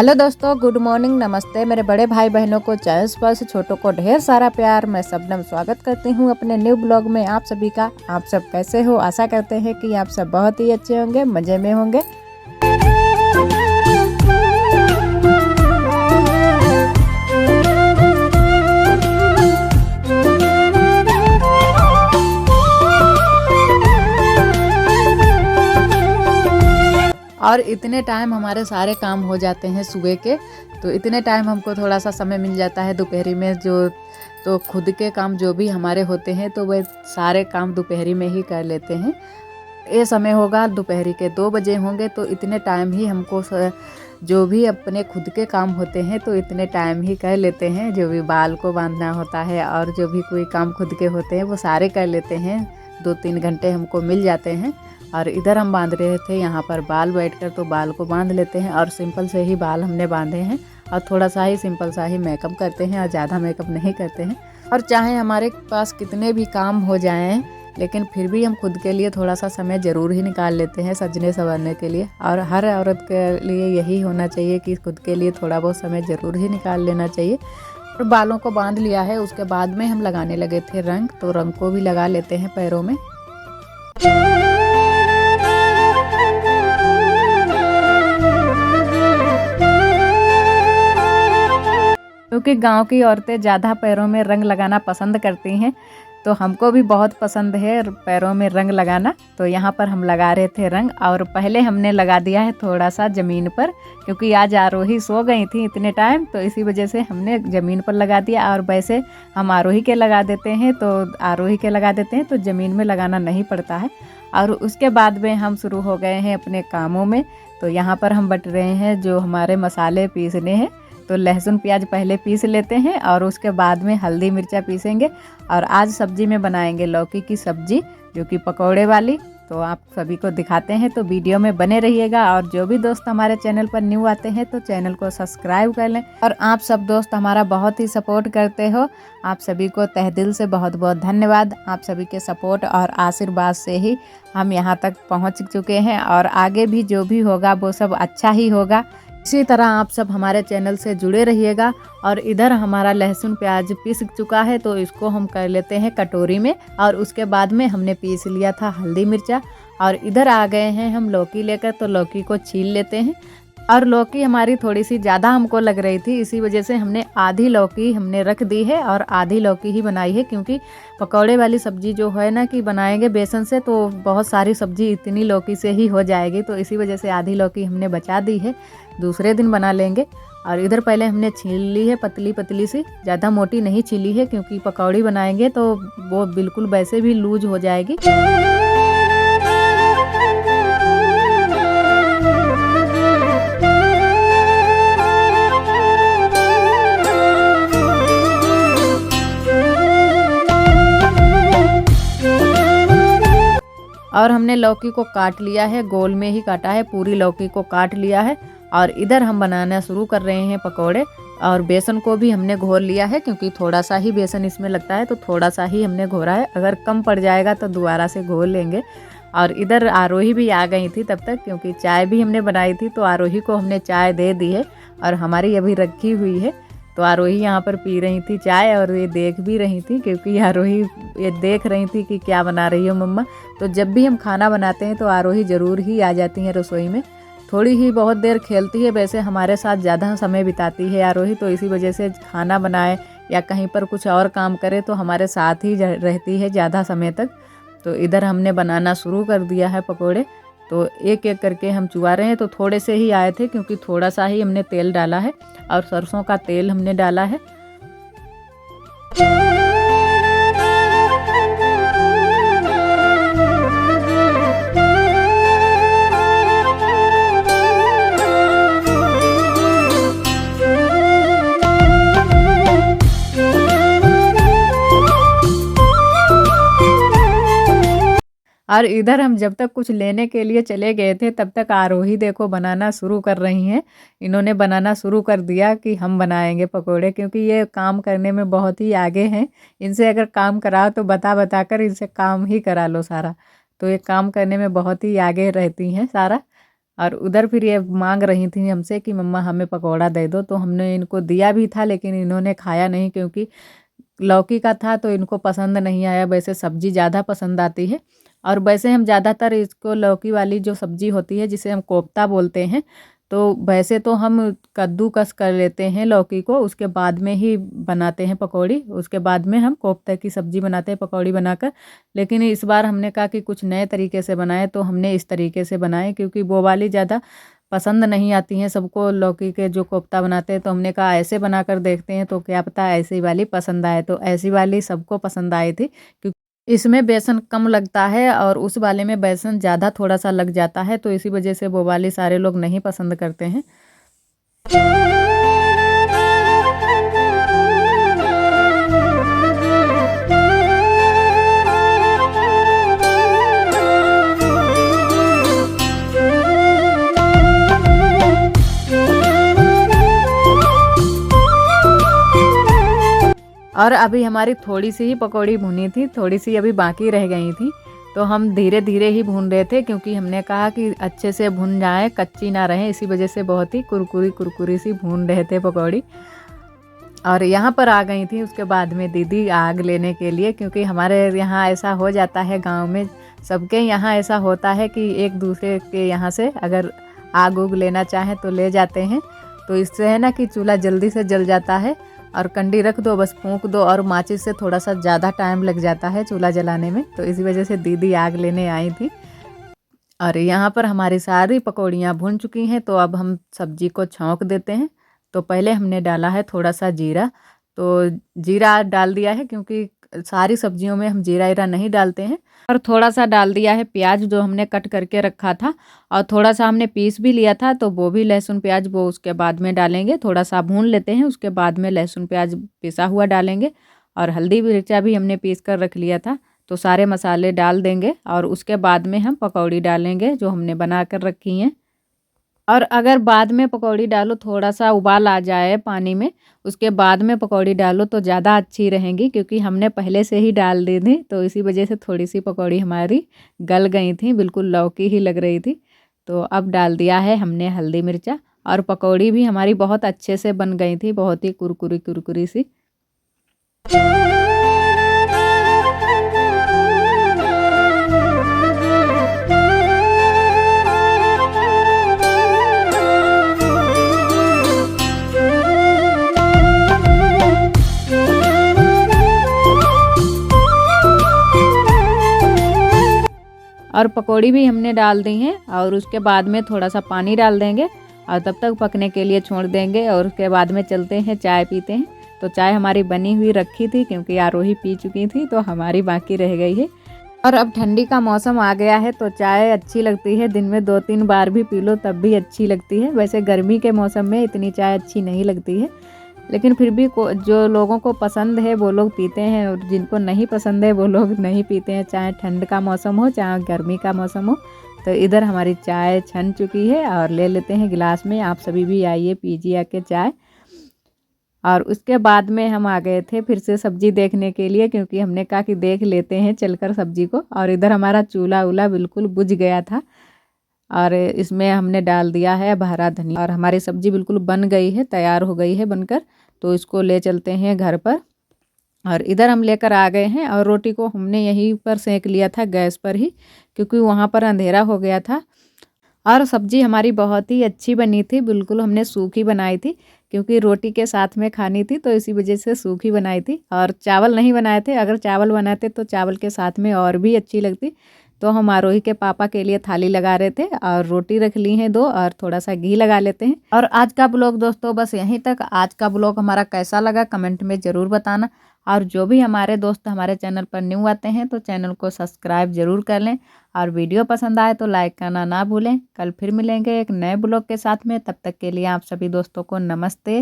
Hello दोस्तों, good morning, नमस्ते। मेरे बड़े भाई बहनों को, चाहे स्पर्श, छोटों को ढेर सारा प्यार। मैं शबनम स्वागत करती हूँ अपने न्यू ब्लॉग में आप सभी का। आप सब कैसे हो? आशा करते हैं कि आप सब बहुत ही अच्छे होंगे, मज़े में होंगे। और इतने टाइम हमारे सारे काम हो जाते हैं सुबह के, तो इतने टाइम हमको थोड़ा सा समय मिल जाता है दोपहरी में तो खुद के काम जो भी हमारे होते हैं तो वे सारे काम दोपहरी में ही कर लेते हैं। ये समय होगा दोपहरी के 2 बजे होंगे, तो इतने टाइम ही हमको जो भी अपने खुद के काम होते हैं तो इतने टाइम ही कर लेते हैं। जो भी बाल को बांधना होता है और जो भी कोई काम खुद के होते हैं वो सारे कर लेते हैं। 2-3 घंटे हमको मिल जाते हैं। और इधर हम बांध रहे थे यहाँ पर बाल बैठकर, तो बाल को बांध लेते हैं। और सिंपल से ही बाल हमने बांधे हैं और थोड़ा सा ही सिंपल सा ही मेकअप करते हैं और ज़्यादा मेकअप नहीं करते हैं। और चाहे हमारे पास कितने भी काम हो जाएं, लेकिन फिर भी हम खुद के लिए थोड़ा सा समय ज़रूर ही निकाल लेते हैं सजने संवरने के लिए। और हर औरत के लिए यही होना चाहिए कि खुद के लिए थोड़ा बहुत समय ज़रूर ही निकाल लेना चाहिए। और बालों को बांध लिया है, उसके बाद में हम लगाने लगे थे रंग, तो रंग को भी लगा लेते हैं पैरों में। क्योंकि गांव की औरतें ज़्यादा पैरों में रंग लगाना पसंद करती हैं, तो हमको भी बहुत पसंद है पैरों में रंग लगाना। तो यहाँ पर हम लगा रहे थे रंग, और पहले हमने लगा दिया है थोड़ा सा ज़मीन पर, क्योंकि आज आरोही सो गई थी इतने टाइम, तो इसी वजह से हमने ज़मीन पर लगा दिया। और वैसे हम आरोही के लगा देते हैं तो ज़मीन में लगाना नहीं पड़ता है। और उसके बाद में हम शुरू हो गए हैं अपने कामों में। तो यहाँ पर हम बट रहे हैं जो हमारे मसाले पीसने हैं। तो लहसुन प्याज पहले पीस लेते हैं और उसके बाद में हल्दी मिर्चा पीसेंगे। और आज सब्जी में बनाएंगे लौकी की सब्जी, जो कि पकौड़े वाली। तो आप सभी को दिखाते हैं, तो वीडियो में बने रहिएगा। और जो भी दोस्त हमारे चैनल पर न्यू आते हैं तो चैनल को सब्सक्राइब कर लें। और आप सब दोस्त हमारा बहुत ही सपोर्ट करते हो, आप सभी को तहे दिल से बहुत बहुत धन्यवाद। आप सभी के सपोर्ट और आशीर्वाद से ही हम यहाँ तक पहुँच चुके हैं, और आगे भी जो भी होगा वो सब अच्छा ही होगा। इसी तरह आप सब हमारे चैनल से जुड़े रहिएगा। और इधर हमारा लहसुन प्याज पीस चुका है, तो इसको हम कर लेते हैं कटोरी में। और उसके बाद में हमने पीस लिया था हल्दी मिर्चा। और इधर आ गए हैं हम लौकी लेकर, तो लौकी को छील लेते हैं। और लौकी हमारी थोड़ी सी ज़्यादा हमको लग रही थी, इसी वजह से हमने आधी लौकी हमने रख दी है और आधी लौकी ही बनाई है। क्योंकि पकौड़े वाली सब्ज़ी जो है ना कि बनाएंगे बेसन से, तो बहुत सारी सब्ज़ी इतनी लौकी से ही हो जाएगी, तो इसी वजह से आधी लौकी हमने बचा दी है, दूसरे दिन बना लेंगे। और इधर पहले हमने छील ली है पतली पतली सी, ज़्यादा मोटी नहीं छीली है, क्योंकि पकौड़ी बनाएंगे तो वो बिल्कुल वैसे भी लूज हो जाएगी। और हमने लौकी को काट लिया है, गोल में ही काटा है, पूरी लौकी को काट लिया है। और इधर हम बनाना शुरू कर रहे हैं पकोड़े। और बेसन को भी हमने घोर लिया है, क्योंकि थोड़ा सा ही बेसन इसमें लगता है, तो थोड़ा सा ही हमने घोरा है। अगर कम पड़ जाएगा तो दोबारा से घोर लेंगे। और इधर आरोही भी आ गई थी तब तक, क्योंकि चाय भी हमने बनाई थी, तो आरोही को हमने चाय दे दी है और हमारी अभी रखी हुई है। तो आरोही यहाँ पर पी रही थी चाय, और ये देख भी रही थी, क्योंकि आरोही ये देख रही थी कि क्या बना रही हो मम्मा। तो जब भी हम खाना बनाते हैं तो आरोही ज़रूर ही आ जाती हैं रसोई में। थोड़ी ही बहुत देर खेलती है, वैसे हमारे साथ ज़्यादा समय बिताती है आरोही, तो इसी वजह से खाना बनाए या कहीं पर कुछ और काम करे तो हमारे साथ ही रहती है ज़्यादा समय तक। तो इधर हमने बनाना शुरू कर दिया है पकोड़े। तो एक एक करके हम चुवा रहे हैं। तो थोड़े से ही आए थे, क्योंकि थोड़ा सा ही हमने तेल डाला है, और सरसों का तेल हमने डाला है। और इधर हम जब तक कुछ लेने के लिए चले गए थे, तब तक आरोही देखो बनाना शुरू कर रही हैं। इन्होंने बनाना शुरू कर दिया कि हम बनाएंगे पकोड़े, क्योंकि ये काम करने में बहुत ही आगे हैं। इनसे अगर काम कराओ तो बता बता कर इनसे काम ही करा लो सारा। तो ये काम करने में बहुत ही आगे रहती हैं सारा। और उधर फिर ये मांग रही थी हमसे कि मम्मा हमें पकौड़ा दे दो, तो हमने इनको दिया भी था लेकिन इन्होंने खाया नहीं, क्योंकि लौकी का था तो इनको पसंद नहीं आया। वैसे सब्जी ज़्यादा पसंद आती है, और वैसे हम ज़्यादातर इसको लौकी वाली जो सब्जी होती है जिसे हम कोफ्ता बोलते हैं, तो वैसे तो हम कद्दूकस कर लेते हैं लौकी को, उसके बाद में ही बनाते हैं पकौड़ी, उसके बाद में हम कोफ्ते की सब्ज़ी बनाते हैं पकौड़ी बनाकर। लेकिन इस बार हमने कहा कि कुछ नए तरीके से बनाए, तो हमने इस तरीके से बनाए, क्योंकि वो वाली ज़्यादा पसंद नहीं आती हैं सबको लौकी के जो कोफ्ता बनाते हैं। तो हमने कहा ऐसे बनाकर देखते हैं, तो क्या पता ऐसी वाली पसंद आए। तो ऐसी वाली सबको पसंद आई थी, क्योंकि इसमें बेसन कम लगता है और उस वाले में बेसन ज़्यादा थोड़ा सा लग जाता है, तो इसी वजह से वो वाली सारे लोग नहीं पसंद करते हैं। और अभी हमारी थोड़ी सी ही पकौड़ी भुनी थी, थोड़ी सी अभी बाकी रह गई थी, तो हम धीरे धीरे ही भून रहे थे, क्योंकि हमने कहा कि अच्छे से भुन जाए, कच्ची ना रहे, इसी वजह से बहुत ही कुरकुरी कुरकुरी सी भून रहे थे पकौड़ी। और यहाँ पर आ गई थी उसके बाद में दीदी आग लेने के लिए, क्योंकि हमारे यहाँ ऐसा हो जाता है, गांव में सबके यहाँ ऐसा होता है कि एक दूसरे के यहाँ से अगर आग उग लेना चाहें तो ले जाते हैं। तो इससे है ना कि चूल्हा जल्दी से जल जाता है, और कंडी रख दो, बस फूंक दो, और माचिस से थोड़ा सा ज़्यादा टाइम लग जाता है चूल्हा जलाने में। तो इसी वजह से दीदी आग लेने आई थी। और यहाँ पर हमारी सारी पकौड़ियाँ भुन चुकी हैं, तो अब हम सब्जी को छौंक देते हैं। तो पहले हमने डाला है थोड़ा सा जीरा, तो जीरा डाल दिया है, क्योंकि सारी सब्जियों में हम जीरा ईरा नहीं डालते हैं। और थोड़ा सा डाल दिया है प्याज जो हमने कट करके रखा था, और थोड़ा सा हमने पीस भी लिया था, तो वो भी लहसुन प्याज वो उसके बाद में डालेंगे। थोड़ा सा भून लेते हैं, उसके बाद में लहसुन प्याज पिसा हुआ डालेंगे। और हल्दी मिर्चा भी हमने पीस कर रख लिया था, तो सारे मसाले डाल देंगे, और उसके बाद में हम पकौड़ी डालेंगे जो हमने बना कर रखी हैं। और अगर बाद में पकौड़ी डालो, थोड़ा सा उबाल आ जाए पानी में, उसके बाद में पकौड़ी डालो तो ज़्यादा अच्छी रहेंगी, क्योंकि हमने पहले से ही डाल दी थी, तो इसी वजह से थोड़ी सी पकौड़ी हमारी गल गई थी, बिल्कुल लौकी ही लग रही थी। तो अब डाल दिया है हमने हल्दी मिर्चा, और पकौड़ी भी हमारी बहुत अच्छे से बन गई थी, बहुत ही कुरकुरी कुरकुरी सी। और पकौड़ी भी हमने डाल दी हैं, और उसके बाद में थोड़ा सा पानी डाल देंगे, और तब तक पकने के लिए छोड़ देंगे। और उसके बाद में चलते हैं चाय पीते हैं। तो चाय हमारी बनी हुई रखी थी, क्योंकि आरोही पी चुकी थी, तो हमारी बाकी रह गई है। और अब ठंडी का मौसम आ गया है, तो चाय अच्छी लगती है, दिन में 2-3 बार भी पी लो तब भी अच्छी लगती है। वैसे गर्मी के मौसम में इतनी चाय अच्छी नहीं लगती है, लेकिन फिर भी जो लोगों को पसंद है वो लोग पीते हैं, और जिनको नहीं पसंद है वो लोग नहीं पीते हैं, चाहे ठंड का मौसम हो चाहे गर्मी का मौसम हो। तो इधर हमारी चाय छन चुकी है, और ले लेते हैं गिलास में। आप सभी भी आइए पीजिए आके चाय। और उसके बाद में हम आ गए थे फिर से सब्जी देखने के लिए, क्योंकि हमने कहा कि देख लेते हैं चलकर सब्जी को। और इधर हमारा चूल्हा उला बिल्कुल बुझ गया था, और इसमें हमने डाल दिया है हरा धनिया, और हमारी सब्जी बिल्कुल बन गई है, तैयार हो गई है बनकर। तो इसको ले चलते हैं घर पर। और इधर हम लेकर आ गए हैं, और रोटी को हमने यहीं पर सेंक लिया था गैस पर ही, क्योंकि वहाँ पर अंधेरा हो गया था। और सब्जी हमारी बहुत ही अच्छी बनी थी, बिल्कुल हमने सूखी बनाई थी, क्योंकि रोटी के साथ में खानी थी, तो इसी वजह से सूखी बनाई थी। और चावल नहीं बनाए थे, अगर चावल बनाते तो चावल के साथ में और भी अच्छी लगती। तो हम आरोही के पापा के लिए थाली लगा रहे थे, और रोटी रख ली हैं 2, और थोड़ा सा घी लगा लेते हैं। और आज का ब्लॉग दोस्तों बस यहीं तक। आज का ब्लॉग हमारा कैसा लगा कमेंट में ज़रूर बताना। और जो भी हमारे दोस्त हमारे चैनल पर न्यू आते हैं तो चैनल को सब्सक्राइब ज़रूर कर लें, और वीडियो पसंद आए तो लाइक करना ना भूलें। कल फिर मिलेंगे एक नए ब्लॉग के साथ में, तब तक के लिए आप सभी दोस्तों को नमस्ते।